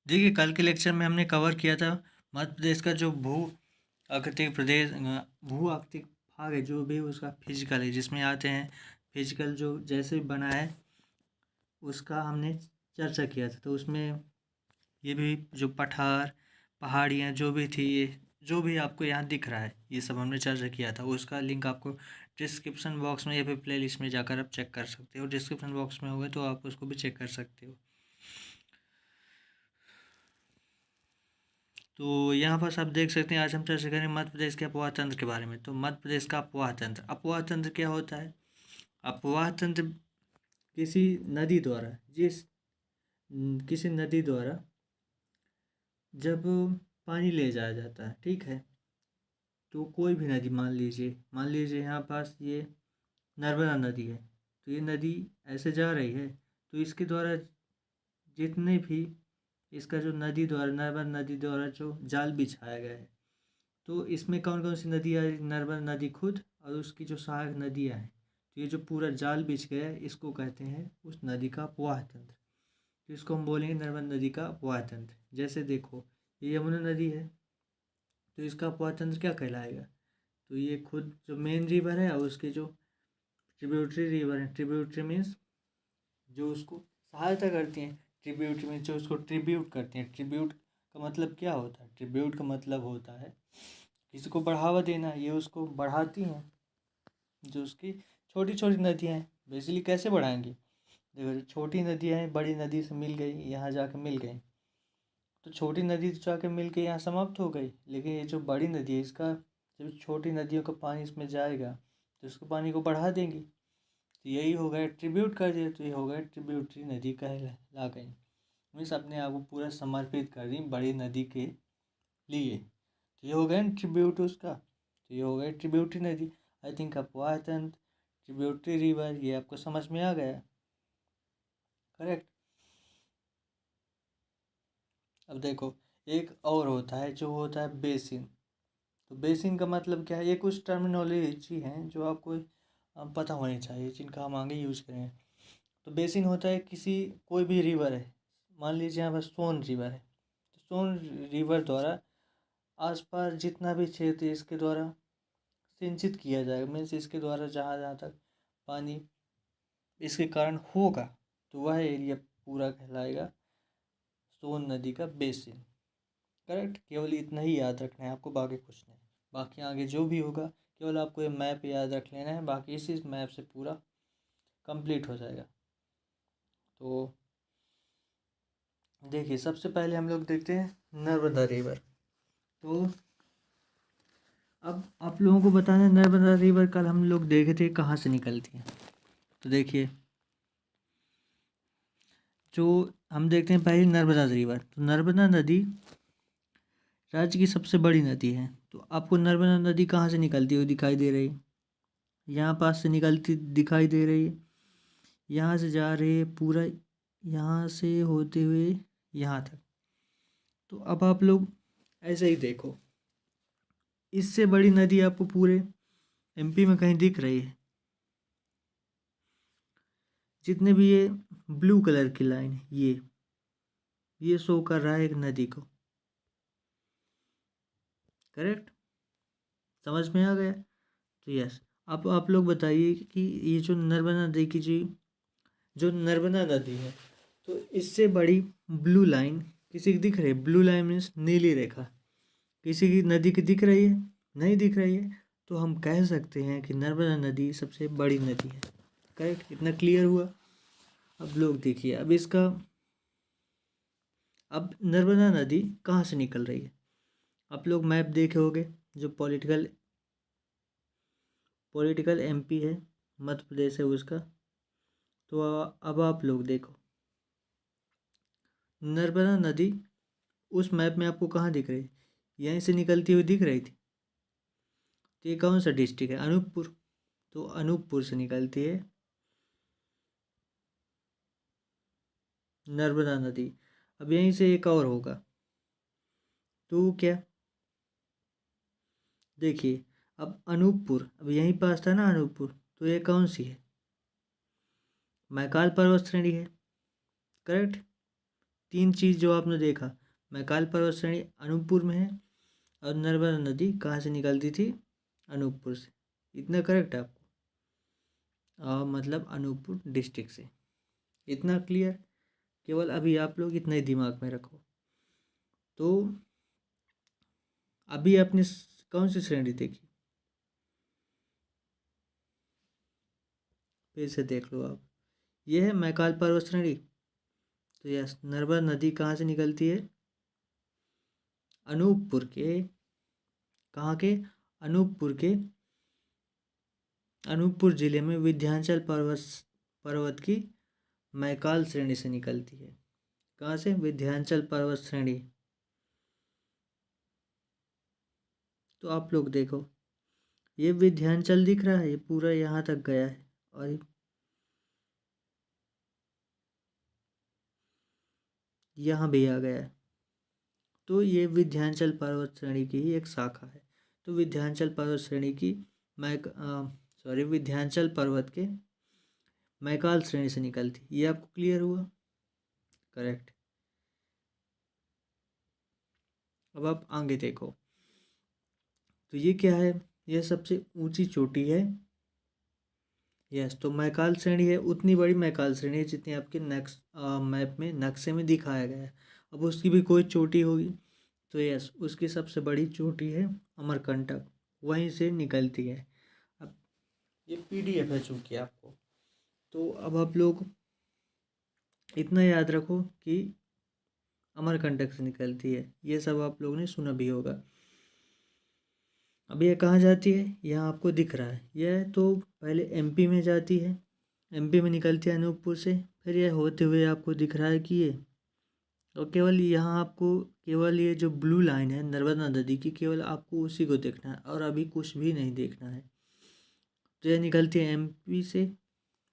देखिए, कल के लेक्चर में हमने कवर किया था मध्य प्रदेश का जो भू आकृतिक भाग है, जो भी उसका फिजिकल है, जिसमें आते हैं फिजिकल जो जैसे बना है उसका हमने चर्चा किया था। तो उसमें ये भी जो पठार पहाड़ियाँ जो भी थी, ये जो भी आपको यहाँ दिख रहा है, ये सब हमने चर्चा किया था। उसका लिंक आपको डिस्क्रिप्शन बॉक्स में या फिर प्ले लिस्ट में जाकर आप चेक कर सकते हो। डिस्क्रिप्शन बॉक्स में होगा तो आप उसको भी चेक कर सकते हो। तो यहाँ पर आप देख सकते हैं, आज हम चर्चा करें मध्य प्रदेश के अपवाह तंत्र के बारे में। तो मध्य प्रदेश का अपवाह तंत्र क्या होता है? अपवाह तंत्र किसी नदी द्वारा किसी नदी द्वारा जब पानी ले जाया जाता है, ठीक है। तो कोई भी नदी मान लीजिए यहाँ पास ये नर्मदा नदी है। तो ये नदी ऐसे जा रही है, तो इसके द्वारा जितने भी इसका जो नर्मदा नदी द्वारा जो जाल बिछाया गया है, तो इसमें कौन कौन सी नदियाँ? नर्मदा नदी खुद और उसकी जो सहायक नदियाँ हैं। तो ये जो पूरा जाल बिछ गया है, इसको कहते हैं उस नदी का अपवाह तंत्र। तो इसको हम बोलेंगे नर्मदा नदी का अपवाह तंत्र। जैसे देखो, ये यमुना नदी है, तो इसका अपवाह तंत्र क्या कहलाएगा? तो ये खुद जो मेन रिवर है और उसके जो ट्रिब्यूटरी रिवर है, ट्रिब्यूटरी मीन्स जो उसको सहायता करती हैं, ट्रिब्यूटरी मीन्स जो उसको ट्रिब्यूट करती हैं। ट्रिब्यूट का मतलब क्या होता है? ट्रिब्यूट का मतलब होता है किसी को बढ़ावा देना। ये उसको बढ़ाती हैं, जो उसकी छोटी छोटी नदियाँ हैं। बेसिकली कैसे बढ़ाएंगी? देखो, जो छोटी नदियाँ हैं बड़ी नदी से मिल गई, यहाँ जाके मिल गई, तो छोटी नदी तो जाके मिल के यहाँ समाप्त हो गई। लेकिन ये जो बड़ी नदी है, इसका जब छोटी नदियों का पानी इसमें जाएगा तो उसको पानी को बढ़ा देंगी। तो यही हो गया, ट्रिब्यूट कर दिया, तो ये हो गया ट्रिब्यूटरी नदी कहला गई। मीन्स अपने आप को पूरा समर्पित कर दी बड़ी नदी के लिए। तो ये हो गया ट्रिब्यूट उसका। तो ये हो गया ट्रिब्यूटरी नदी। आई थिंक अपवाह तंत्र, ट्रिब्यूटरी रिवर, ये आपको समझ में आ गया? करेक्ट। अब देखो, एक और होता है जो होता है बेसिन। तो बेसिन का मतलब क्या है? ये कुछ टर्मिनोलॉजी हैं जो आपको पता होनी चाहिए, जिनका हम आगे यूज करेंगे। तो बेसिन होता है कोई भी रिवर है, मान लीजिए यहाँ पर सोन रिवर है। तो सोन रिवर द्वारा आसपास जितना भी क्षेत्र इसके द्वारा सिंचित किया जाएगा, मीन्स इसके द्वारा जहाँ जहाँ तक पानी इसके कारण होगा, तो वह एरिया पूरा कहलाएगा सोन नदी का बेसिन। करेक्ट। केवल इतना ही याद रखना है आपको, बाकी कुछ नहीं। बाकी आगे जो भी होगा, केवल आपको ये मैप याद रख लेना है, बाकी इसी मैप से पूरा कंप्लीट हो जाएगा। तो देखिए, सबसे पहले हम लोग देखते हैं नर्मदा रिवर। तो अब आप लोगों को बताना है, नर्मदा रिवर कल हम लोग देखे थे कहाँ से निकलती है। तो देखिए, जो हम देखते हैं पहले नर्मदा रिवर। तो नर्मदा नदी राज्य की सबसे बड़ी नदी है। तो आपको नर्मदा नदी कहाँ से निकलती हुई दिखाई दे रही है? यहाँ पास से निकलती दिखाई दे रही है, यहाँ से जा रही है पूरा, यहाँ से होते हुए यहाँ तक। तो अब आप लोग ऐसे ही देखो, इससे बड़ी नदी आपको पूरे एमपी में कहीं दिख रही है? जितने भी ये ब्लू कलर की लाइन है, ये शो कर रहा है एक नदी को। करेक्ट। समझ में आ गया? तो यस, अब आप लोग बताइए कि ये जो नर्मदा नदी की जो नर्मदा नदी है, तो इससे बड़ी ब्लू लाइन किसी की दिख रही है? ब्लू लाइन मीन्स नीली रेखा किसी की नदी की दिख रही है? नहीं दिख रही है। तो हम कह सकते हैं कि नर्मदा नदी सबसे बड़ी नदी है। करेक्ट। इतना क्लियर हुआ? अब लोग देखिए, अब नर्मदा नदी कहाँ से निकल रही है? आप लोग मैप देखे होंगे, जो पॉलिटिकल एमपी है, मध्य प्रदेश है उसका। तो अब आप लोग देखो, नर्मदा नदी उस मैप में आपको कहाँ दिख रही है? यहीं से निकलती हुई दिख रही थी। तो ये कौन सा डिस्ट्रिक्ट है? अनूपपुर। तो अनूपपुर से निकलती है नर्मदा नदी। अब यहीं से एक और होगा, तो क्या? देखिए, अब अनूपपुर, अब यहीं पास था ना अनूपपुर, तो ये कौन सी है? मैकाल पर्वत श्रेणी है। करेक्ट। तीन चीज़ जो आपने देखा, मैकाल पर्वत श्रेणी अनूपपुर में है और नर्मदा नदी कहाँ से निकलती थी, अनूपपुर से। इतना करेक्ट है आपको, मतलब अनूपपुर डिस्ट्रिक्ट से। इतना क्लियर, केवल अभी आप लोग इतना ही दिमाग में रखो। तो अभी आपने कौन सी श्रेणी देखी, फिर से देख लो आप। ये है मैकाल पर्वत श्रेणी। तो यस, नर्मदा नदी कहाँ से निकलती है, अनूपपुर के, कहाँ के, अनूपपुर जिले में विंध्याचल पर्वत की मैकाल श्रेणी से निकलती है। कहाँ से, विंध्याचल पर्वत श्रेणी। तो आप लोग देखो, ये विंध्याचल दिख रहा है, ये पूरा यहाँ तक गया है और यहाँ भी आ गया है। तो ये विंध्याचल पर्वत श्रेणी की ही एक शाखा है। तो विंध्याचल पर्वत श्रेणी की विंध्याचल पर्वत के मैकाल श्रेणी से निकलती। ये आपको क्लियर हुआ, करेक्ट। अब आप आगे देखो, तो ये क्या है, यह सबसे ऊंची चोटी है। यस, तो मैकाल श्रेणी है, उतनी बड़ी मैकाल श्रेणी है जितनी आपके मैप में नक्शे में दिखाया गया है। अब उसकी भी कोई चोटी होगी, तो यस, उसकी सबसे बड़ी चोटी है अमरकंटक, वहीं से निकलती है। अब ये PDF है चूँकि आपको, तो अब आप लोग इतना याद रखो कि अमरकंटक से निकलती है। ये सब आप लोगों ने सुना भी होगा। अब ये कहाँ जाती है, यहाँ आपको दिख रहा है, यह तो पहले MP में जाती है, MP में निकलती है अनूपपुर से। फिर यह होते हुए आपको दिख रहा है कि ये, और केवल यहाँ आपको केवल ये जो ब्लू लाइन है नर्मदा नदी की, केवल आपको उसी को देखना है और अभी कुछ भी नहीं देखना है। तो यह निकलती है MP से,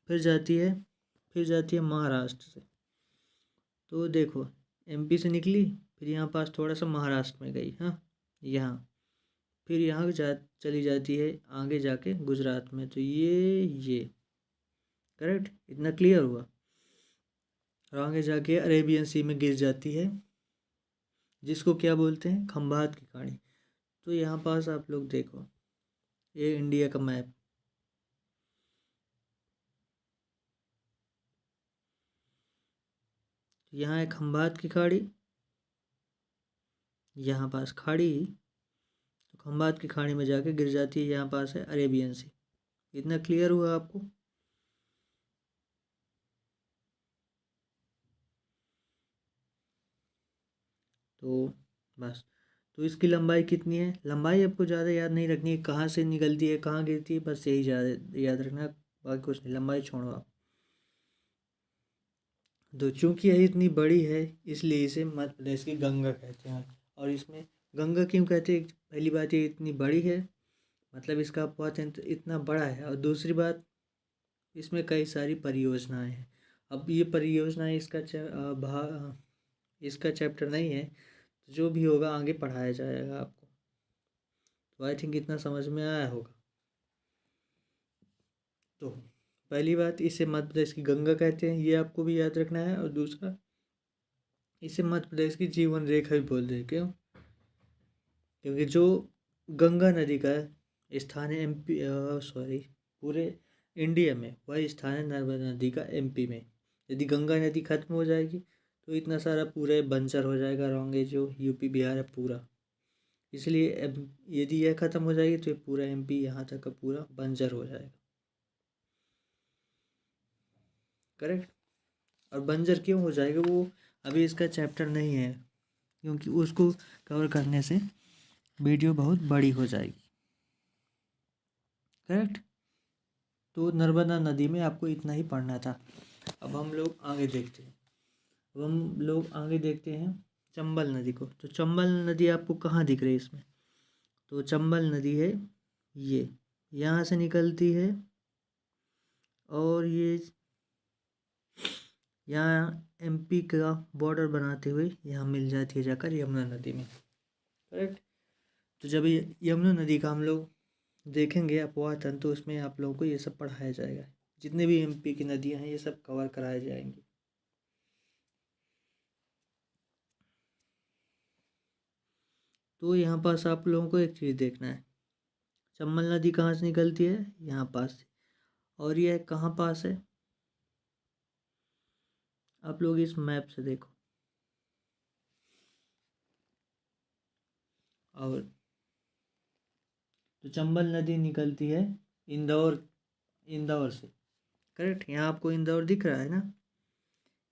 फिर जाती है महाराष्ट्र से। तो देखो, MP से निकली, फिर यहाँ पास थोड़ा सा महाराष्ट्र में गई, हाँ यहाँ, फिर यहाँ चली जाती है आगे जाके गुजरात में। तो ये करेक्ट, इतना क्लियर हुआ। और आगे जाके अरेबियन सी में गिर जाती है, जिसको क्या बोलते हैं, खंबात की खाड़ी। तो यहाँ पास आप लोग देखो, ये इंडिया का मैप, यहाँ है खंबात की खाड़ी, यहाँ पास खाड़ी, तो खंबात की खाड़ी में जाके गिर जाती है, यहाँ पास है अरेबियन सी। इतना क्लियर हुआ आपको। तो बस, तो इसकी लंबाई कितनी है, लंबाई आपको ज़्यादा याद नहीं रखनी है, कहाँ से निकलती है कहाँ गिरती है, बस यही ज़्यादा याद रखना, बाकी कुछ नहीं, लंबाई छोड़ो आप। तो चूँकि यह इतनी बड़ी है, इसलिए इसे मध्य प्रदेश की गंगा कहते हैं। और इसमें गंगा क्यों कहते हैं, पहली बात ये इतनी बड़ी है, मतलब इसका अपवाह तंत्र इतना बड़ा है, और दूसरी बात इसमें कई सारी परियोजनाएं हैं। अब ये परियोजनाएं इसका चैप्टर नहीं है, तो जो भी होगा आगे पढ़ाया जाएगा आपको। तो आई थिंक इतना समझ में आया होगा। तो पहली बात, इसे मध्य प्रदेश की गंगा कहते हैं, ये आपको भी याद रखना है। और दूसरा, इसे मध्य प्रदेश की जीवन रेखा भी बोलते हैं। क्यों, क्योंकि जो गंगा नदी का स्थान है MP, पूरे इंडिया में वही स्थान है नर्मदा नदी का MP में। यदि गंगा नदी खत्म हो जाएगी तो इतना सारा पूरा बंजर हो जाएगा, रहोगे जो UP बिहार है पूरा। इसलिए यदि यह खत्म हो जाएगी तो ये पूरा MP यहाँ तक का पूरा बंजर हो जाएगा, करेक्ट। और बंजर क्यों हो जाएगा, वो अभी इसका चैप्टर नहीं है, क्योंकि उसको कवर करने से वीडियो बहुत बड़ी हो जाएगी, करेक्ट। तो नर्मदा नदी में आपको इतना ही पढ़ना था। अब हम लोग आगे देखते हैं चंबल नदी को। तो चंबल नदी आपको कहाँ दिख रही है इसमें, तो चंबल नदी है ये, यहाँ से निकलती है और ये यहाँ MP का बॉर्डर बनाते हुए यहाँ मिल जाती है जाकर यमुना नदी में, करेक्ट। तो जब ये यमुना नदी का हम लोग देखेंगे अपवाह तंत्र, तो उसमें आप लोगों को ये सब पढ़ाया जाएगा, जितने भी MP की नदियाँ हैं ये सब कवर कराए जाएंगी। तो यहाँ पास आप लोगों को एक चीज़ देखना है, चंबल नदी कहाँ से निकलती है, यहाँ पास से, और यह कहाँ पास है, आप लोग इस मैप से देखो। और तो चंबल नदी निकलती है इंदौर, इंदौर से, करेक्ट। यहाँ आपको इंदौर दिख रहा है ना,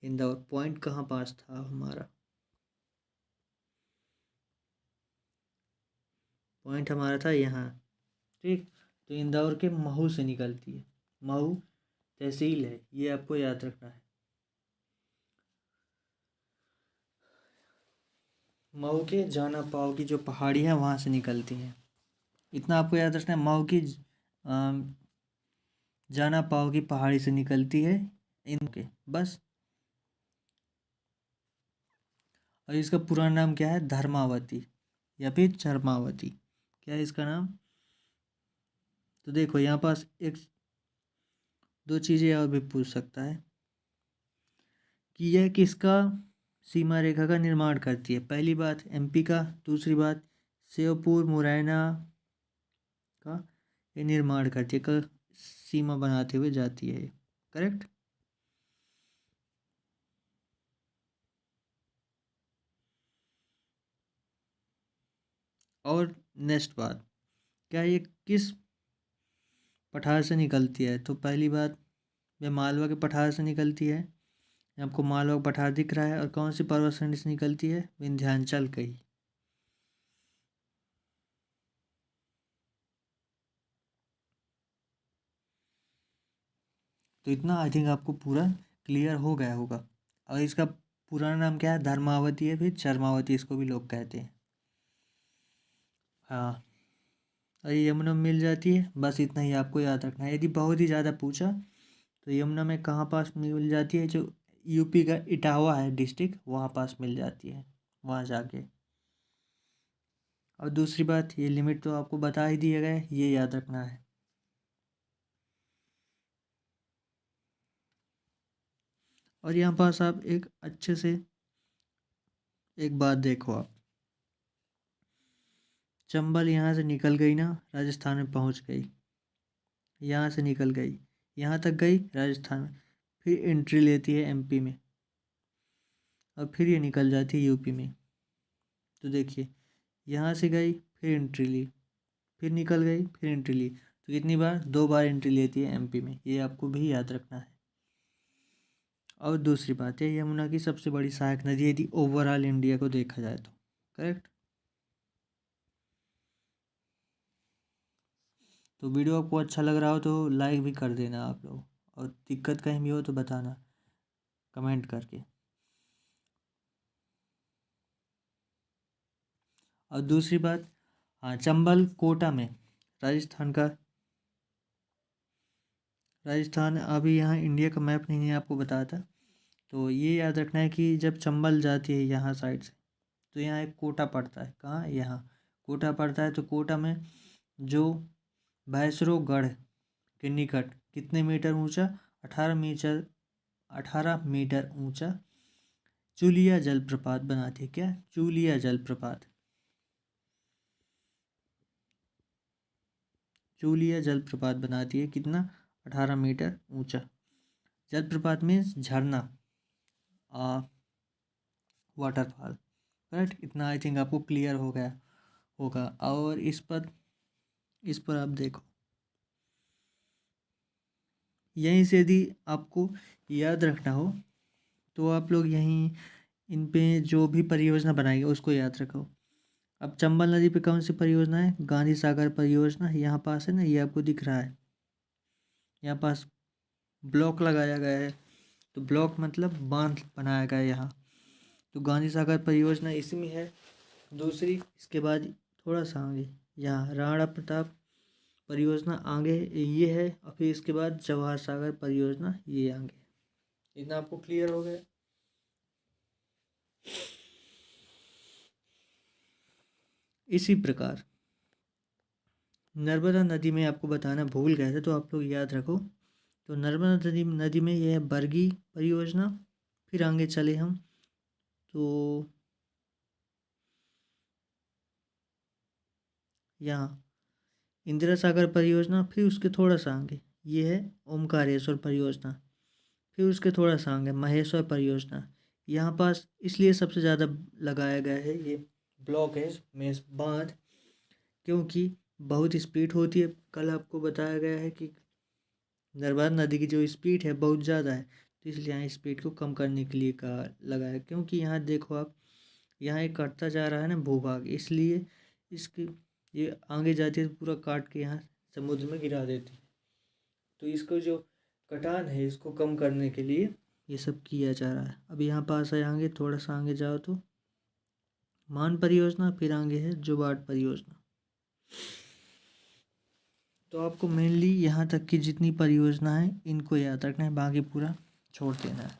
इंदौर पॉइंट कहाँ पास था हमारा, पॉइंट हमारा था यहाँ, ठीक। तो इंदौर के महू से निकलती है, महू तहसील है, ये आपको याद रखना है। मऊ के जाना पाव की जो पहाड़ी है वहाँ से निकलती है, इतना आपको याद रखना है। मऊ की जाना पाव की पहाड़ी से निकलती है इनके, बस। और इसका पूरा नाम क्या है, धर्मावती या फिर चरमावती, क्या है इसका नाम। तो देखो यहाँ पास एक दो चीज़ें और भी पूछ सकता है कि यह किसका सीमा रेखा का निर्माण करती है। पहली बात एमपी का, दूसरी बात श्योपुर मुरैना का ये निर्माण करती है, का सीमा बनाते हुए जाती है, करेक्ट। और नेक्स्ट बात, क्या ये किस पठार से निकलती है। तो पहली बात ये मालवा के पठार से निकलती है, आपको मालवा का पठार दिख रहा है। और कौन सी पर्वत श्रेणी से निकलती है, विंध्याचल की। तो इतना आई थिंक आपको पूरा क्लियर हो गया होगा। और इसका पूरा नाम क्या है, धर्मावती है, फिर चरमावती इसको भी लोग कहते हैं। हाँ, और ये यमुना में मिल जाती है, बस इतना ही आपको याद रखना है। यदि बहुत ही ज़्यादा पूछा तो यमुना में कहाँ पास मिल जाती है, जो यूपी का इटावा है डिस्ट्रिक्ट, वहाँ पास मिल जाती है, वहाँ जाके। और दूसरी बात, ये लिमिट तो आपको बता ही दिया गया है, ये याद रखना है। और यहाँ पास आप एक अच्छे से एक बात देखो, आप चंबल यहाँ से निकल गई ना, राजस्थान में पहुँच गई, यहाँ से निकल गई, यहाँ तक गई राजस्थान में, फिर एंट्री लेती है एमपी में, और फिर ये निकल जाती है यूपी में। तो देखिए, यहाँ से गई, फिर एंट्री ली, फिर निकल गई, फिर एंट्री ली, तो कितनी बार, 2 बार एंट्री लेती है एमपी में, ये आपको भी याद रखना है। और दूसरी बात है, यमुना की सबसे बड़ी सहायक नदी यदि ओवरऑल इंडिया को देखा जाए तो, करेक्ट। तो वीडियो आपको अच्छा लग रहा हो तो लाइक भी कर देना आप लोग, और दिक्कत कहीं भी हो तो बताना कमेंट करके। और दूसरी बात, हाँ, चंबल कोटा में राजस्थान का, राजस्थान अभी यहाँ इंडिया का मैप नहीं है, आपको बताया था। तो ये याद रखना है कि जब चंबल जाती है यहाँ साइड से, तो यहाँ एक कोटा पड़ता है, कहाँ, यहाँ कोटा पड़ता है। तो कोटा में जो भैंसरोगढ़ के निकट कितने मीटर ऊंचा, 18 मीटर, 18 मीटर ऊंचा चूलिया जलप्रपात बनाती है। क्या, चूलिया जलप्रपात, चूलिया जलप्रपात बनाती है, कितना, 18 मीटर ऊंचा। जलप्रपात मीन्स झरना, वाटरफॉल, करेक्ट। इतना आई थिंक आपको क्लियर हो गया होगा। और इस पर आप देखो, यहीं से यदि आपको याद रखना हो तो आप लोग यहीं इन पे जो भी परियोजना बनाएंगे उसको याद रखो। अब चंबल नदी पे कौन सी परियोजना है, गांधी सागर परियोजना, यहाँ पास है ना, ये आपको दिख रहा है, यहाँ पास ब्लॉक लगाया गया है। तो ब्लॉक मतलब बांध बनाया गया है यहाँ। तो गांधी सागर परियोजना इसी में है। दूसरी, इसके बाद थोड़ा सा आगे यहाँ राणा प्रताप परियोजना आगे ये है, और फिर इसके बाद जवाहर सागर परियोजना ये आगे। इतना आपको क्लियर हो गया। इसी प्रकार नर्मदा नदी में आपको बताना भूल गए थे, तो आप लोग याद रखो। तो नर्मदा नदी में यह है बरगी परियोजना। फिर आगे चले हम तो यहाँ इंदिरा सागर परियोजना, फिर उसके थोड़ा सा आगे ये है ओमकारेश्वर परियोजना, फिर उसके थोड़ा सा आगे महेश्वर परियोजना। यहाँ पास इसलिए सबसे ज़्यादा लगाया गया है ये ब्लॉकेज में बांध, क्योंकि बहुत स्पीड होती है। कल आपको बताया गया है कि नर्मदा नदी की जो स्पीड है बहुत ज़्यादा है, तो इसलिए यहाँ स्पीड को कम करने के लिए कहा लगाया। क्योंकि यहाँ देखो आप, यहाँ एक कटता जा रहा है ना भूभाग, इसलिए इसकी ये आगे जाती है तो पूरा काट के यहाँ समुद्र में गिरा देती है। तो इसको जो कटान है इसको कम करने के लिए ये सब किया जा रहा है। अब यहाँ पास है आगे, थोड़ा सा आगे जाओ तो मान परियोजना, फिर आगे है जुबाट परियोजना। तो आपको मेनली यहाँ तक की जितनी परियोजना है इनको याद रखना है, बाकी पूरा छोड़ देना है।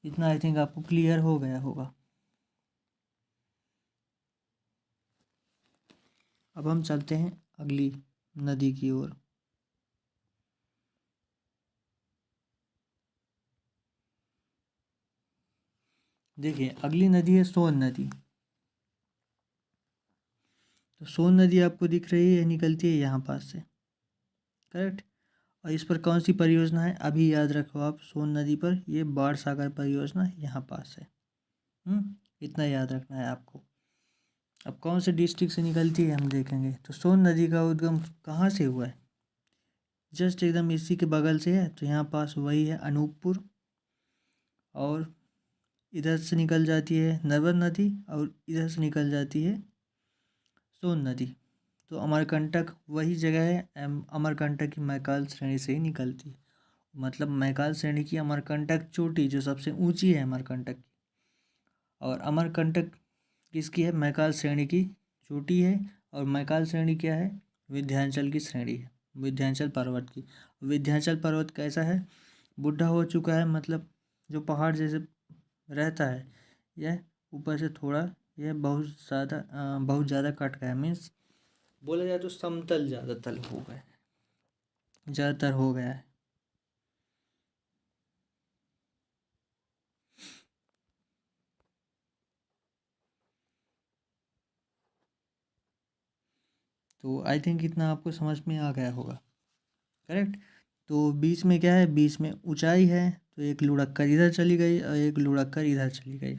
इतना आई थिंक आपको क्लियर हो गया होगा। अब हम चलते हैं अगली नदी की ओर। देखिए अगली नदी है सोन नदी। तो सोन नदी आपको दिख रही है, निकलती है यहाँ पास से, करेक्ट। और इस पर कौन सी परियोजना है अभी याद रखो आप, सोन नदी पर ये बाढ़ सागर परियोजना यहाँ पास है। इतना याद रखना है आपको। अब कौन से डिस्ट्रिक्ट से निकलती है हम देखेंगे। तो सोन नदी का उद्गम कहाँ से हुआ है, जस्ट एकदम इसी के बगल से है। तो यहाँ पास वही है अनूपपुर, और इधर से निकल जाती है नर्मदा नदी, और इधर से निकल जाती है सोन नदी। तो अमरकंटक वही जगह है, अमरकंटक की मैकाल श्रेणी से ही निकलती है। मतलब मैकाल श्रेणी की अमरकंटक चोटी जो सबसे ऊंची है अमरकंटक की, और अमरकंटक किसकी है, मैकाल श्रेणी की चोटी है। और मैकाल श्रेणी क्या है, विंध्याचल की श्रेणी है, विंध्याचल पर्वत की। विंध्याचल पर्वत कैसा है, बुढ़ा हो चुका है, मतलब जो पहाड़ जैसे रहता है, यह ऊपर से थोड़ा, यह बहुत ज़्यादा कट गया, मीन्स बोला जाए तो समतल ज़्यादातर हो गया, ज़्यादातर हो गया है। तो आई थिंक इतना आपको समझ में आ गया होगा, करेक्ट। तो बीच में क्या है, बीच में ऊंचाई है, तो एक लुढ़क कर इधर चली गई और एक लुढ़क कर इधर चली गई।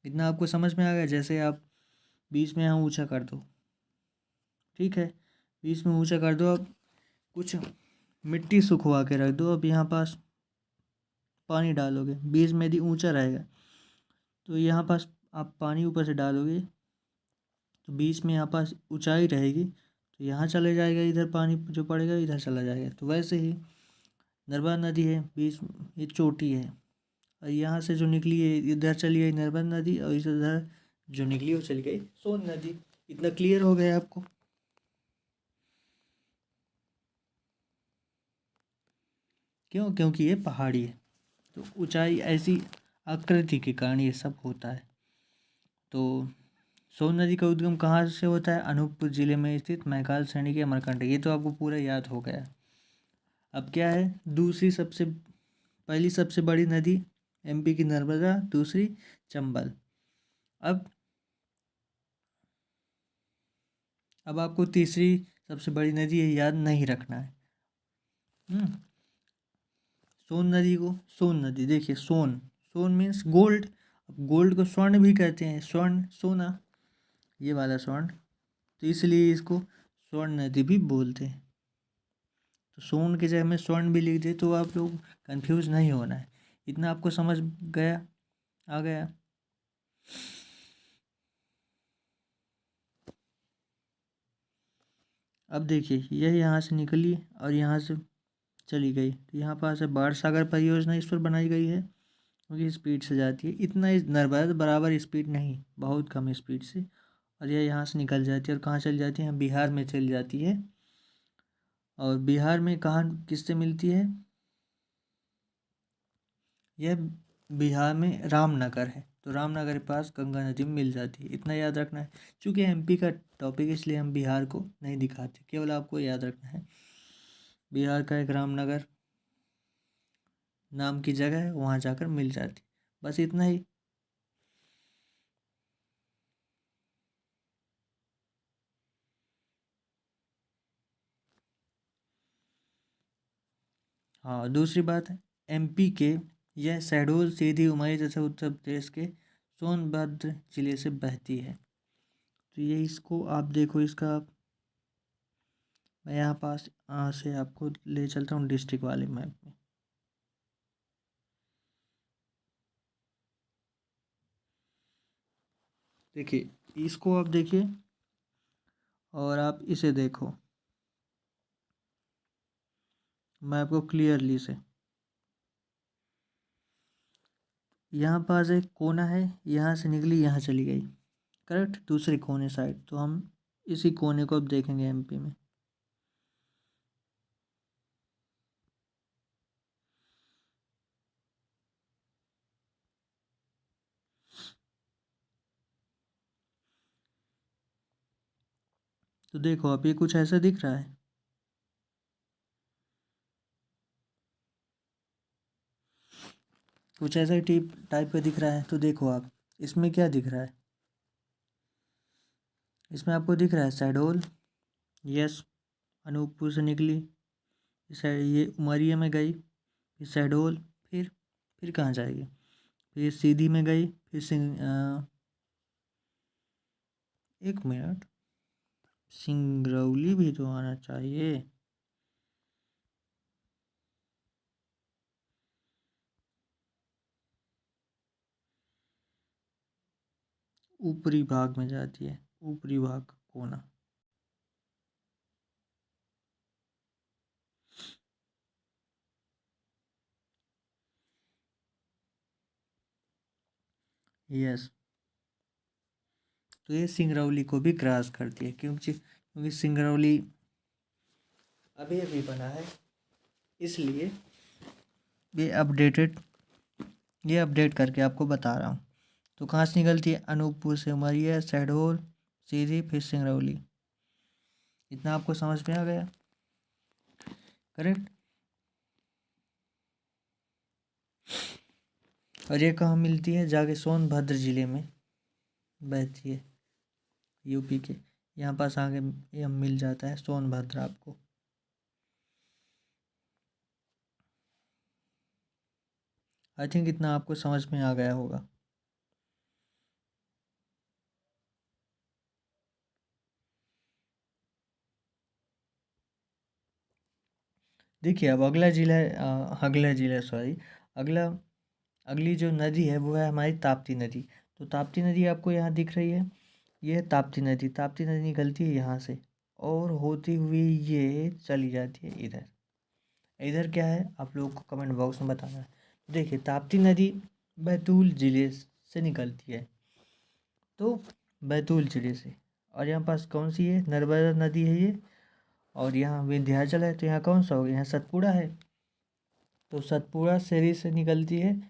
इतना आपको समझ में आ गया। जैसे आप बीच में यहाँ ऊंचा कर दो, ठीक है, बीच में ऊंचा कर दो, अब कुछ मिट्टी सुखवा के रख दो, अब यहाँ पास पानी डालोगे, बीच में यदि ऊंचा रहेगा तो यहाँ पास आप पानी ऊपर से डालोगे, तो बीच में यहाँ पास ऊंचाई रहेगी, तो यहाँ चले जाएगा, इधर पानी जो पड़ेगा इधर चला जाएगा। तो वैसे ही नर्मदा नदी है, बीच ये चोटी है, और यहाँ से जो निकली है इधर चली गई नर्मदा नदी, और इस उधर जो निकली वो चली गई सोन नदी। इतना क्लियर हो गया आपको। क्यों, क्योंकि ये पहाड़ी है, तो ऊंचाई ऐसी आकृति के कारण ये सब होता है। तो सोन नदी का उद्गम कहाँ से होता है, अनूपपुर जिले में स्थित मैकाल श्रेणी के अमरकंटक। ये तो आपको पूरा याद हो गया। अब क्या है, दूसरी सबसे पहली सबसे बड़ी नदी एमपी की नर्मदा, दूसरी चंबल। अब आपको तीसरी सबसे बड़ी नदी ये याद नहीं रखना है। सोन नदी को, सोन नदी देखिए, सोन, सोन मीन्स गोल्ड। अब गोल्ड को स्वर्ण भी कहते हैं, स्वर्ण सोना, ये वाला स्वर्ण, तो इसलिए इसको स्वर्ण नदी भी बोलते हैं। तो सोन की जगह में स्वर्ण भी लिख दे तो आप लोग कंफ्यूज नहीं होना है। इतना आपको समझ गया, आ गया। अब देखिए यह यहाँ से निकली और यहाँ से चली गई, तो यहाँ पास है बाढ़ सागर परियोजना, इस पर बनाई गई है, क्योंकि स्पीड से जाती है। इतना इस नर्मदा बराबर स्पीड नहीं, बहुत कम स्पीड से, और यह यहाँ से निकल जाती है और कहाँ चली जाती है, बिहार में चली जाती है। और बिहार में कहाँ किससे मिलती है, यह बिहार में रामनगर है, तो रामनगर के पास गंगा नदी में मिल जाती है। इतना याद रखना है। चूँकि एमपी का टॉपिक इसलिए हम बिहार को नहीं दिखाते, केवल आपको याद रखना है बिहार का एक रामनगर नाम की जगह है, वहाँ जाकर मिल जाती, बस इतना ही। हाँ, दूसरी बात है एमपी के यह शहडोल, सीधी, उमरी तथा उत्तर प्रदेश के सोनभद्र जिले से बहती है। तो ये इसको आप देखो, इसका मैं यहाँ पास से आपको ले चलता हूँ डिस्ट्रिक्ट वाले मैप में। देखिए, इसको आप देखिए और आप इसे देखो, मैं आपको क्लियरली से, यहाँ पास एक कोना है, यहाँ से निकली यहाँ चली गई, करेक्ट, दूसरे कोने साइड। तो हम इसी कोने को अब देखेंगे एमपी में। तो देखो अब ये कुछ ऐसा दिख रहा है, कुछ ऐसा ही टाइप का दिख रहा है। तो देखो आप इसमें क्या दिख रहा है, इसमें आपको दिख रहा है शहडोल, यस, अनूपपुर से निकली, ये उमरिया में गई, फिर शहडोल, फिर कहाँ जाएगी, फिर सीधी में गई, फिर एक मिनट, सिंगरौली भी तो आना चाहिए। ऊपरी भाग में जाती है, ऊपरी भाग कोना। यस, तो ये सिंगरौली को भी क्रॉस करती है, क्योंकि सिंगरौली अभी अभी बना है, इसलिए ये अपडेट करके आपको बता रहा हूँ। तो कहाँ से निकलती है, अनूपपुर से उमरिया, शहडोल, सीधी, फिर सिंगरौली। इतना आपको समझ में आ गया, करेक्ट। और ये कहाँ मिलती है, जाके सोनभद्र जिले में बहती है, यूपी के यहाँ पास आगे ये मिल जाता है सोनभद्र आपको। आई थिंक इतना आपको समझ में आ गया होगा। देखिए अब अगला जिला है, अगला जिला सॉरी, अगला अगली जो नदी है वो है हमारी ताप्ती नदी। तो ताप्ती नदी आपको यहाँ दिख रही है, ये है ताप्ती नदी। ताप्ती नदी निकलती है यहाँ से और होती हुई ये चली जाती है इधर। इधर क्या है आप लोगों को कमेंट बॉक्स में बताना है। देखिए ताप्ती नदी बैतूल जिले से निकलती है, तो बैतूल जिले से, और यहाँ पास कौन सी है, नर्मदा नदी है ये, और यहाँ विंध्याचल है। तो यहाँ कौन सा हो गया, यहाँ सतपुड़ा है, तो सतपुड़ा शहरी से निकलती है,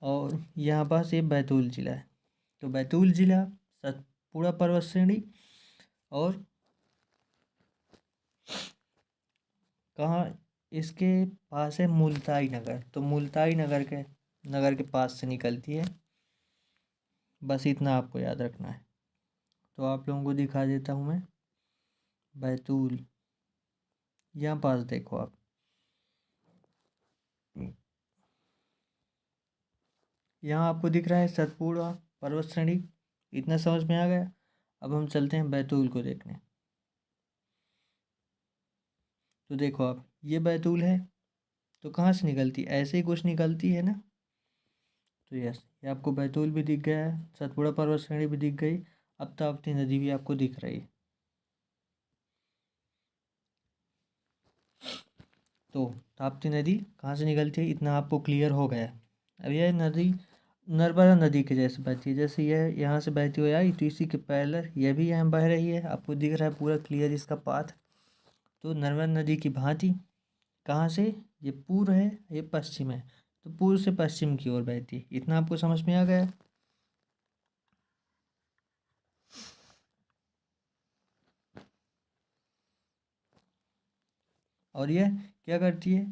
और यहाँ पास ये बैतूल जिला है। तो बैतूल जिला, सतपुड़ा पर्वत श्रेणी, और कहाँ इसके पास है मुल्ताई नगर। तो मुल्ताई नगर के पास से निकलती है। बस इतना आपको याद रखना है। तो आप लोगों को दिखा देता हूँ मैं बैतूल, यहाँ पास देखो आप, यहाँ आपको दिख रहा है सतपुड़ा पर्वत श्रेणी। इतना समझ में आ गया। अब हम चलते हैं बैतूल को देखने। तो देखो आप ये बैतूल है, तो कहाँ से निकलती है, ऐसे ही कुछ निकलती है ना। तो यस, ये आपको बैतूल भी दिख गया है, सतपुड़ा पर्वत श्रेणी भी दिख गई, अब ताप्ती नदी भी आपको दिख रही है। तो ताप्ती नदी कहाँ से निकलती है इतना आपको क्लियर हो गया। अब यह नदी नर्मदा नदी के जैसे बहती है, जैसे यह यहाँ से बहती हुई आई, तो इसी के पैरेलल यह भी यहाँ बह रही है, आपको दिख रहा है पूरा क्लियर इसका पाथ। तो नर्मदा नदी की भांति कहाँ से, ये पूर्व है, ये पश्चिम है, तो पूर्व से पश्चिम की ओर बहती है। इतना आपको समझ में आ गया। और यह क्या करती है,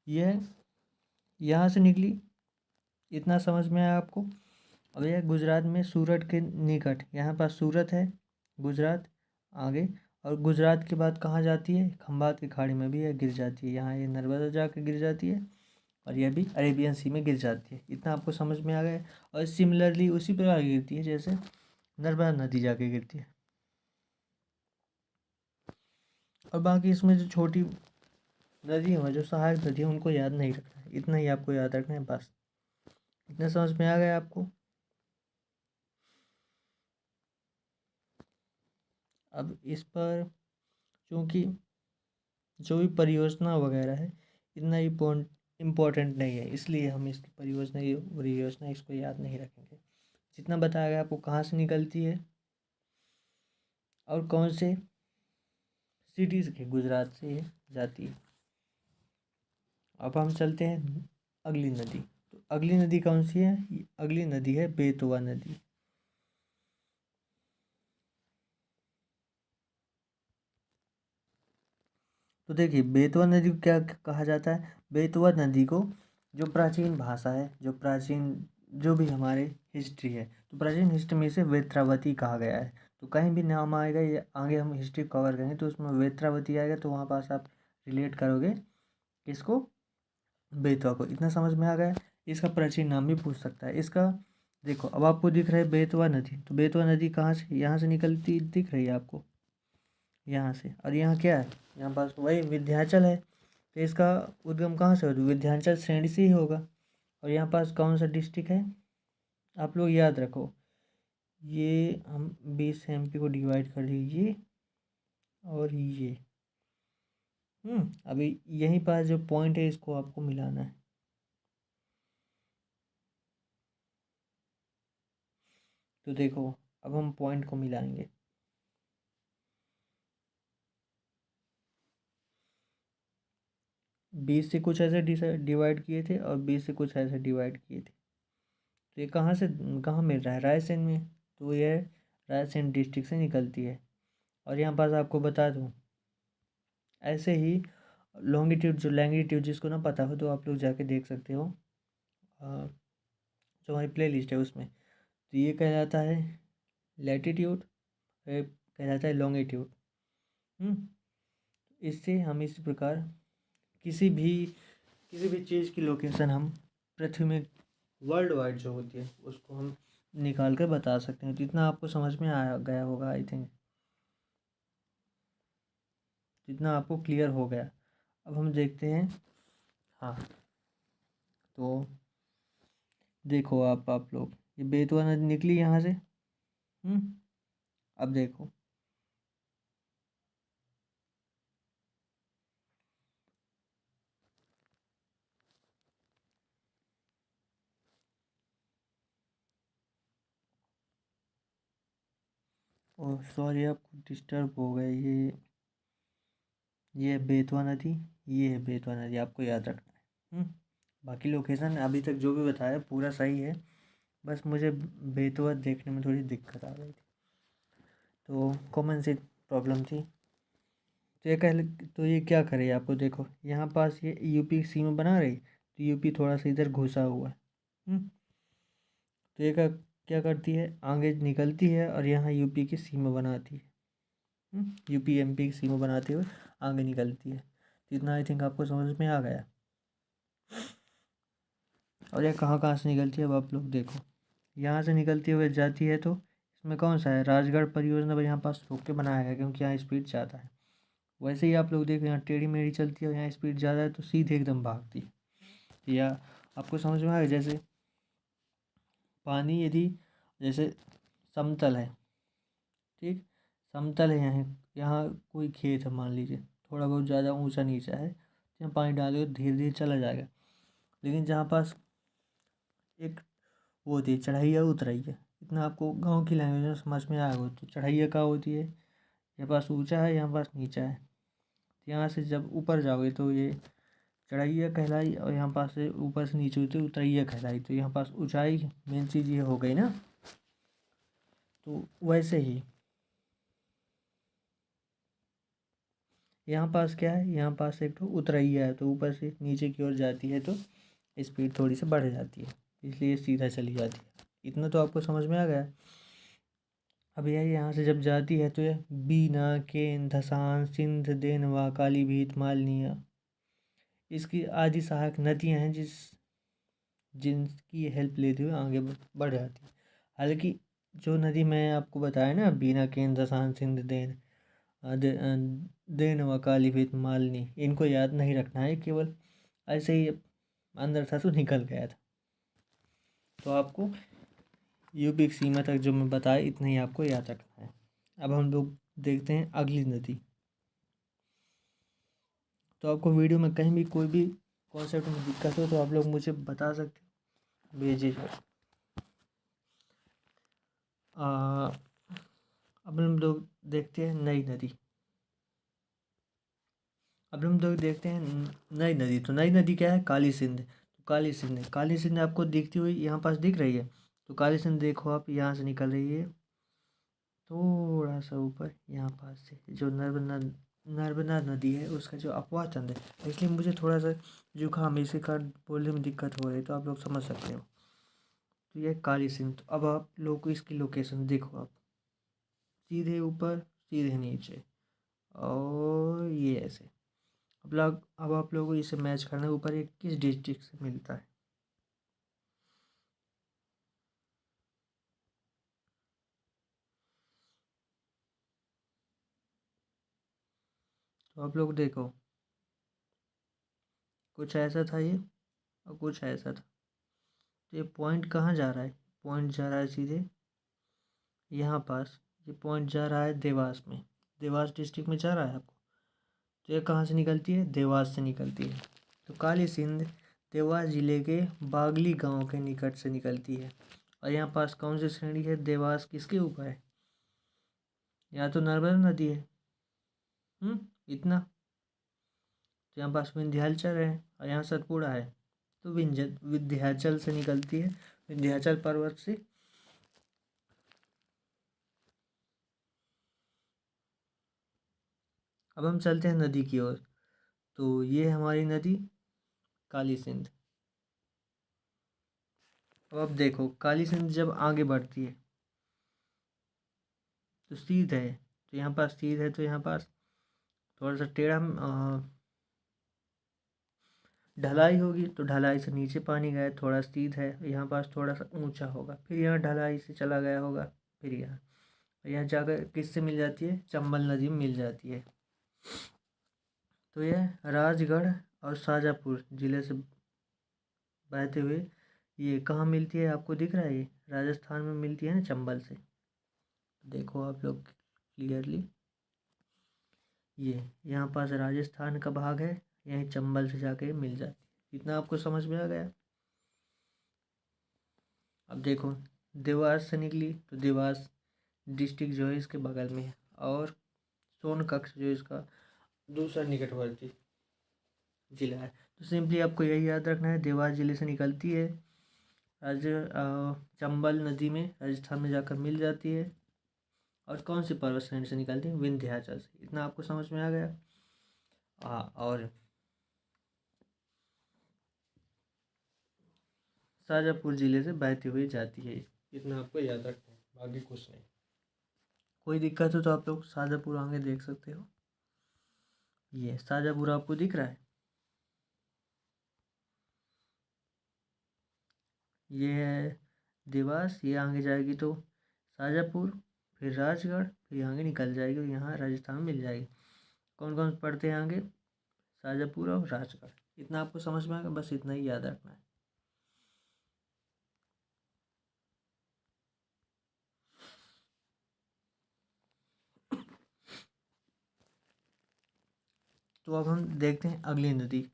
यह यहाँ से निकली, इतना समझ में आया आपको। अब यह गुजरात में सूरत के निकट, यहाँ पास सूरत है गुजरात आगे, और गुजरात के बाद कहाँ जाती है, खंबात की खाड़ी में भी यह गिर जाती है। यहाँ ये नर्मदा जाकर गिर जाती है और यह भी अरेबियन सी में गिर जाती है। इतना आपको समझ में आ गया। और सिमिलरली उसी प्रकार गिरती है जैसे नर्मदा नदी जाके गिरती है। और बाकी इसमें जो छोटी नदी है, जो सहायक नदी है, उनको याद नहीं रखना है। इतना ही आपको याद रखना है बस। इतना समझ में आ गया आपको। अब इस पर क्योंकि जो भी परियोजना वगैरह है इतना इम्पोर्टेंट नहीं है, इसलिए हम इसकी परियोजना इसको याद नहीं रखेंगे। जितना बताया गया आपको कहाँ से निकलती है और कौन से सिटीज़ के, गुजरात से ये जाती है। अब हम चलते हैं अगली नदी। तो अगली नदी कौन सी है, अगली नदी है बेतवा नदी। तो देखिए बेतवा नदी को क्या कहा जाता है। बेतवा नदी को जो प्राचीन भाषा है, जो भी हमारे हिस्ट्री है, तो प्राचीन हिस्ट्री में इसे वेत्रावती कहा गया है। तो कहीं भी नाम आएगा, ये आगे हम हिस्ट्री कवर करेंगे तो उसमें वेत्रावती आएगा, तो वहाँ पास आप रिलेट करोगे किसको, बेतवा को। इतना समझ में आ गया। इसका प्राचीन नाम भी पूछ सकता है इसका। देखो अब आपको दिख रहा है बेतवा नदी, तो बेतवा नदी कहाँ से, यहाँ से निकलती दिख रही है आपको, यहाँ से। और यहाँ क्या है, यहाँ पास वही विंध्याचल है, तो इसका उद्गम कहाँ से होगा, विंध्याचल श्रेणी से ही होगा। और यहाँ पास कौन सा डिस्ट्रिक्ट है, आप लोग याद रखो, ये हम 20 MP को डिवाइड कर लीजिए और ये अभी यहीं पास जो पॉइंट है इसको आपको मिलाना है। तो देखो अब हम पॉइंट को मिलाएंगे। 20 से कुछ ऐसे डिवाइड किए थे और 20 से कुछ ऐसे डिवाइड किए थे। तो ये कहाँ से कहाँ मिल रहा है, रायसेन में। तो ये रायसेन डिस्ट्रिक्ट से निकलती है। और यहाँ पास आपको बता दूँ, ऐसे ही लॉन्गिट्यूड जो लैंगिट्यूड जिसको ना पता हो तो आप लोग जाके देख सकते हो, जो हमारी प्ले लिस्ट है उसमें। तो ये कहलाता है लैटिट्यूड, कहलाता है लॉन्गिट्यूड। इससे हम इस प्रकार किसी भी चीज़ की लोकेशन हम पृथ्वी में वर्ल्ड वाइड जो होती है उसको हम निकाल कर बता सकते हैं। तो इतना आपको समझ में आ गया होगा आई थिंक, जितना आपको क्लियर हो गया। अब हम देखते हैं। हाँ तो देखो आप लोग, ये बेतवा नदी निकली यहाँ से। अब देखो और सॉरी आपको डिस्टर्ब हो गए, ये है बेतवा नदी, ये है बेतवा नदी, आपको याद रखना है। बाकी लोकेशन अभी तक जो भी बताया पूरा सही है, बस मुझे बेतवा देखने में थोड़ी दिक्कत आ रही थी, तो कॉमन सी प्रॉब्लम थी। तो तो ये क्या करे, आपको देखो यहाँ पास ये यूपी की सीमा बना रही, तो यूपी थोड़ा सा इधर घुसा हुआ है। तो ये क्या करती है, आगे निकलती है और यहाँ यूपी की सीमा बनाती है। यूपी एमपी की सीमा बनाते हुए आगे निकलती है। तो इतना आई थिंक आपको समझ में आ गया। और ये कहाँ कहाँ से निकलती है अब आप लोग देखो, यहाँ से निकलती हुए जाती है, तो इसमें कौन सा है, राजगढ़ परियोजना पर यहाँ पास रोक के बनाया गया क्योंकि यहाँ स्पीड ज़्यादा है। वैसे ही आप लोग देखो यहाँ टेढ़ी मेढ़ी चलती है और यहाँ स्पीड ज़्यादा है तो सीधे एकदम भागती है। या आपको समझ में आ गया, जैसे पानी यदि जैसे समतल है, ठीक, समतल है, यहाँ यहाँ कोई खेत है मान लीजिए, थोड़ा बहुत ज़्यादा ऊंचा नीचा है, तो यहाँ पानी डालोगे धीरे धीरे चला जाएगा। लेकिन जहाँ पास एक वो होती है चढ़ाइया उतराइया, इतना आपको गांव की लैंग्वेज में समझ में आएगा। तो चढ़ाइया का होती है, यहाँ पास ऊंचा है यहाँ पास नीचा है, तो यहाँ से जब ऊपर जाओगे तो ये चढ़ाइया कहलाई, और यहाँ पास से ऊपर से नीचे उतरी उतराइया कहलाई। तो यहाँ पास ऊंचाई मेन चीज़ ये हो गई ना। तो वैसे ही यहाँ पास क्या है, यहाँ पास एक तो उतरैया है, तो ऊपर से नीचे की ओर जाती है तो स्पीड थोड़ी सी बढ़ जाती है, इसलिए सीधा चली जाती है। इतना तो आपको समझ में आ गया। अब यह यहाँ से जब जाती है तो यह बीना, केन, धसान, सिंध, देनवा, कालीभीत, मालनिया, इसकी आदि सहायक नदियाँ हैं जिनकी हेल्प लेते हुए आगे बढ़ जाती है। हालांकि जो नदी मैं आपको बताया ना, बीना, केन, धसान, सिंध, देनवा, कालीभीत, मालनी, इनको याद नहीं रखना है, केवल ऐसे ही अंदर था तो निकल गया था। तो आपको यूपी की सीमा तक जो मैं बताया इतना ही आपको याद रखना है। अब हम लोग देखते हैं अगली नदी। तो आपको वीडियो में कहीं भी कोई भी कॉन्सेप्ट में दिक्कत हो तो आप लोग मुझे बता सकते हो, भेजिए। अब हम लोग देखते हैं नई नदी। अब हम लोग देखते हैं नई नदी। तो नई नदी क्या है? काली सिंध। तो काली सिंध आपको दिखती हुई यहाँ पास दिख रही है। तो काली सिंध देखो आप, यहाँ से निकल रही है थोड़ा सा ऊपर, यहाँ पास से जो नर्मदा नदी है उसका जो अपवाह चंद है। इसलिए मुझे थोड़ा सा जुकाम, इसी का बोलने में दिक्कत हो रही है, तो आप लोग समझ सकते हो। तो ये काली सिंध। तो अब आप लोग को इसकी लोकेशन देखो आप, सीधे ऊपर, सीधे नीचे, और ये ऐसे। अब आप लोगों को इसे मैच करना है, ऊपर ये किस डिस्ट्रिक्ट से मिलता है। तो आप लोग देखो, कुछ ऐसा था ये और कुछ ऐसा था। तो ये पॉइंट कहाँ जा रहा है? पॉइंट जा रहा है सीधे यहाँ पास। ये पॉइंट जा रहा है देवास में, देवास डिस्ट्रिक्ट में जा रहा है आपको। तो ये कहाँ से निकलती है? देवास से निकलती है। तो काली सिंध देवास जिले के बागली गांव के निकट से निकलती है। और यहाँ पास कौन सी श्रेणी है? देवास किसके ऊपर है? यहाँ तो नर्मदा नदी है। इतना। तो यहाँ पास विंध्याचल है और यहाँ सतपुड़ा है। तो विंध्याचल से निकलती है, विंध्याचल पर्वत से। अब हम चलते हैं नदी की ओर। तो ये हमारी नदी काली सिंध। अब आप देखो, काली सिंध जब आगे बढ़ती है तो सीध है। तो यहाँ पास सीध है, तो यहाँ पास थोड़ा सा टेढ़ा ढलाई होगी। तो ढलाई से नीचे पानी गया, थोड़ा सीध है, यहाँ पास थोड़ा सा ऊंचा होगा, फिर यहाँ ढलाई से चला गया होगा, फिर यहाँ जाकर किससे मिल जाती है? चंबल नदी में मिल जाती है। तो यह राजगढ़ और शाजापुर जिले से बहते हुए ये कहाँ मिलती है? आपको दिख रहा है, ये राजस्थान में मिलती है ना, चंबल से। देखो आप लोग क्लियरली, ये यहाँ पास राजस्थान का भाग है, यहीं चंबल से जाके मिल जाती है। इतना आपको समझ में आ गया? अब देखो, देवास से निकली तो देवास डिस्ट्रिक्ट जो है इसके बगल में है, और सोनकच्छ जो इसका दूसरा निकटवर्ती जिला है। तो सिंपली आपको यही याद रखना है, देवास जिले से निकलती है, चंबल नदी में राजस्थान में जाकर मिल जाती है, और कौन सी पर्वत श्रेणी से निकलती है? विंध्याचल से। इतना आपको समझ में आ गया? और शाजापुर जिले से बहती हुई जाती है। इतना आपको याद रखना है, बाकी कुछ नहीं। कोई दिक्कत हो तो आप लोग शाजापुर आगे देख सकते हो। ये शाजापुर आपको दिख रहा है, ये है देवास। ये आगे जाएगी तो शाजापुर, फिर राजगढ़, फिर आगे निकल जाएगी और यहाँ राजस्थान मिल जाएगी। कौन कौन पढ़ते हैं आगे? शाजापुर और राजगढ़। इतना आपको समझ में आएगा, बस इतना ही याद रखना है। तो अब हम देखते हैं अगली नदी।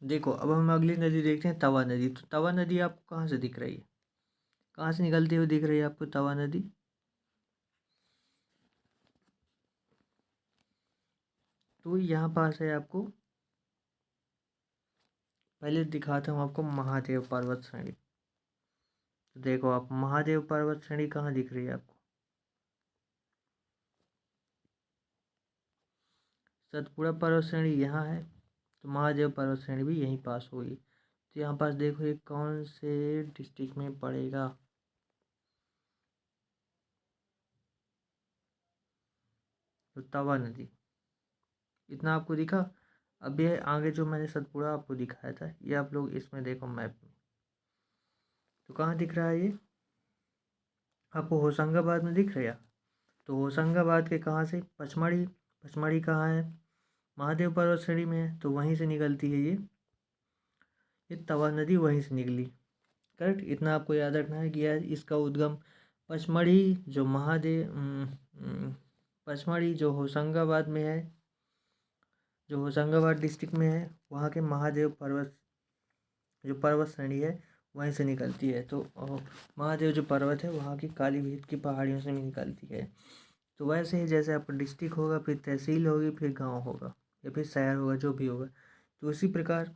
देखो, अब हम अगली नदी देखते हैं तवा नदी। तो तवा नदी आपको कहाँ से दिख रही है? कहाँ से निकलती हुई दिख रही है आपको तवा नदी? तो यहाँ पास है आपको, पहले दिखाता हूँ आपको महादेव पर्वत श्रेणी। तो देखो आप, महादेव पर्वत श्रेणी कहाँ दिख रही है आपको? सतपुड़ा पर्वत श्रेणी यहाँ है, तो महादेव पर्वत श्रेणी भी यहीं पास होगी। तो यहाँ पास देखो, ये कौन से डिस्ट्रिक्ट में पड़ेगा? तो तवा नदी, इतना आपको दिखा। अब ये आगे जो मैंने सतपुड़ा आपको दिखाया था, ये आप लोग इसमें देखो मैप में, तो कहाँ दिख रहा है ये आपको? होशंगाबाद में दिख रहा है। तो होशंगाबाद के कहाँ से? पचमढ़ी। पचमढ़ी कहाँ है? महादेव पर्वत श्रेणी में है, तो वहीं से निकलती है ये तवा नदी वहीं से निकली। करेक्ट, इतना आपको याद रखना है कि यार इसका उद्गम पचमढ़ी जो पचमढ़ी जो होशंगाबाद में है, जो होशंगाबाद डिस्ट्रिक्ट में है, वहाँ के महादेव पर्वत जो पर्वत श्रेणी है वहीं से निकलती है। तो महादेव जो पर्वत है वहाँ की कालीभीत की पहाड़ियों से भी निकलती है। तो वैसे ही जैसे आपका डिस्ट्रिक्ट होगा, फिर तहसील होगी, फिर गांव होगा, या फिर शहर होगा, जो भी होगा, तो उसी प्रकार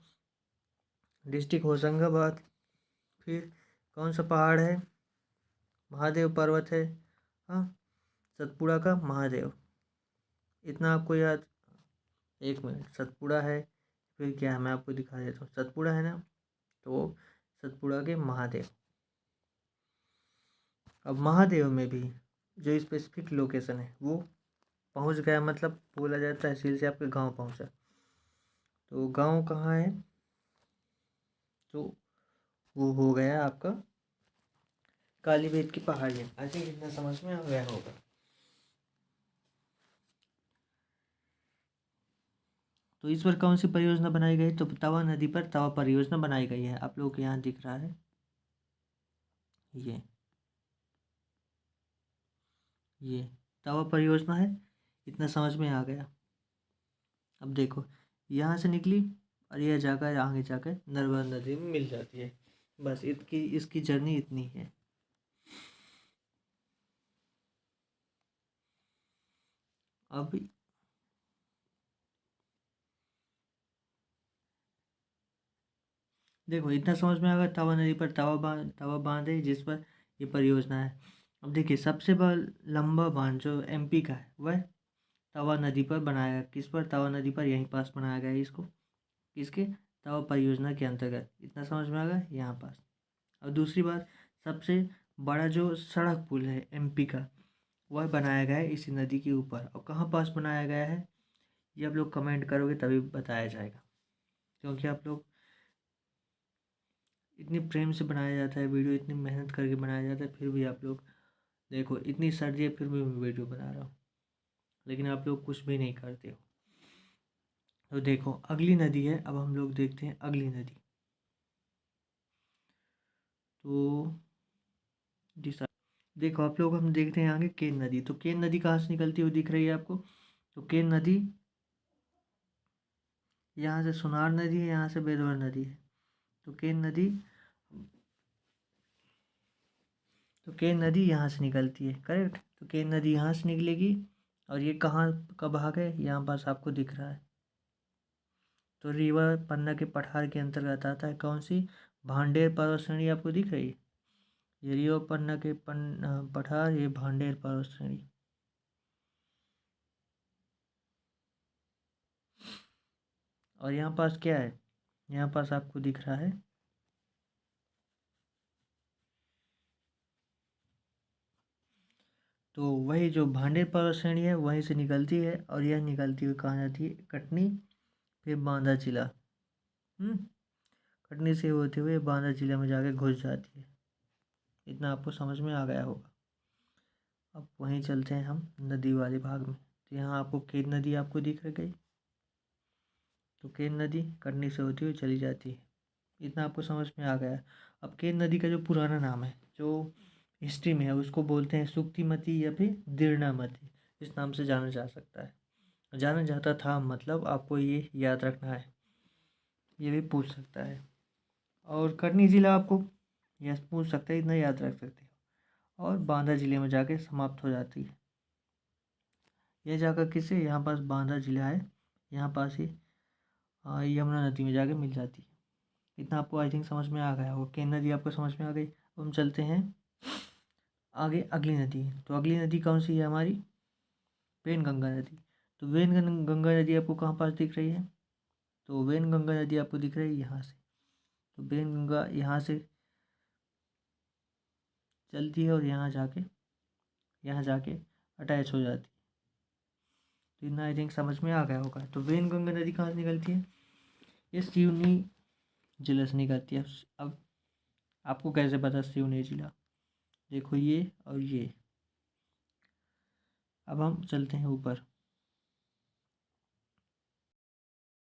डिस्ट्रिक्ट होशंगाबाद, फिर कौन सा पहाड़ है? महादेव पर्वत है। हाँ, सतपुड़ा का महादेव, इतना आपको याद। एक मिनट, सतपुड़ा है, फिर क्या है मैं आपको दिखा देता हूँ। सतपुड़ा है ना, तो सतपुड़ा के महादेव। अब महादेव में भी जो स्पेसिफिक लोकेशन है वो पहुंच गया, मतलब बोला जाए तहसील से आपके गांव पहुंचा। तो गांव कहाँ है? तो वो हो गया आपका कालीभीत की पहाड़ियाँ। आई थिंक इतना समझ में आ गया होगा। तो इस पर कौन सी परियोजना बनाई गई? तो तवा नदी पर तवा परियोजना बनाई गई है। आप लोगों को यहाँ दिख रहा है ये तवा परियोजना है। इतना समझ में आ गया। अब देखो, यहाँ से निकली और यह जाकर आगे जाकर नर्मदा नदी में मिल जाती है। बस इसकी जर्नी इतनी है। अब देखो, इतना समझ में आ गया। तवा नदी पर तवा बांध है जिस पर ये परियोजना है। अब देखिए, सबसे लंबा बांध जो एमपी का है वह तवा नदी पर बनाया गया। किस पर? तवा नदी पर, यहीं पास बनाया गया है इसको। किसके? तवा परियोजना के अंतर्गत। इतना समझ में आ गया यहाँ पास। और दूसरी बात, सबसे बड़ा जो सड़क पुल है एमपी का, वह बनाया गया है इसी नदी के ऊपर। और कहाँ पास बनाया गया है ये आप लोग कमेंट करोगे तभी बताया जाएगा, क्योंकि आप लोग इतनी प्रेम से बनाया जाता है वीडियो, इतनी मेहनत करके बनाया जाता है, फिर भी आप लोग देखो, इतनी सर्दी है फिर भी मैं वीडियो बना रहा हूँ, लेकिन आप लोग कुछ भी नहीं करते हो। तो देखो, अगली नदी है। अब हम लोग देखते हैं अगली नदी। तो देखो आप लोग, हम देखते हैं आगे केन नदी। तो केन नदी कहाँ से निकलती हुई दिख रही है आपको? तो केन नदी यहाँ से सुनार नदी है, यहाँ से बेदवर नदी है। तो केन नदी यहाँ से निकलती है। करेक्ट, तो केन नदी यहाँ से निकलेगी। और ये कहाँ का भाग है? यहाँ पास आपको दिख रहा है। तो रीवा पन्ना के पठार के अंतर्गत आता है। कौन सी? भांडेर पर्वत श्रेणी आपको दिख रही है। ये रीवा पन्ना के पठार, ये भांडेर पर्वत श्रेणी। और यहाँ पास क्या है? यहाँ पास आपको दिख रहा है तो वही जो भांडेर पर्वत श्रेणी है वहीं से निकलती है। और यह निकलती हुई कहाँ जाती है? कटनी, फिर बांदा जिला। कटनी से होते हुए बांदा जिला में जाके घुस जाती है। इतना आपको समझ में आ गया होगा। अब वहीं चलते हैं हम नदी वाले भाग में। तो यहाँ आपको केन नदी आपको दिख गई। तो केन नदी कटनी से होती हुई चली जाती है। इतना आपको समझ में आ गया। अब केन नदी का जो पुराना नाम है, जो हिस्ट्री में है, उसको बोलते हैं सुक्तिमती या फिर दीर्णामती। इस नाम से जाना जा सकता है, जाना जाता था, मतलब आपको ये याद रखना है। ये भी पूछ सकता है। और कटनी ज़िला आपको यह पूछ सकता है, इतना याद रख सकते हो। और बांदा जिले में जाके समाप्त हो जाती है। यह जाकर किसे? यहाँ पास बांदा जिला है, यहाँ पास ही यमुना नदी में जाके मिल जाती है। इतना आपको आई थिंक समझ में आ गया होगा। केन नदी आपको समझ में आ गई। अब हम चलते हैं आगे अगली नदी। तो अगली नदी कौन सी है हमारी? वेनगंगा नदी। तो वेनगंगा नदी आपको कहाँ पास दिख रही है? तो वेनगंगा नदी आपको दिख रही है यहाँ से। तो वेनगंगा यहाँ से चलती है और यहाँ जाके अटैच हो जाती है। तो इतना आई थिंक समझ में आ गया होगा। तो वेनगंगा नदी कहाँ से निकलती है? ये सिवनी जिले से निकलती है। अब आपको कैसे पता सिवनी जिला? देखो ये और ये। अब हम चलते हैं ऊपर।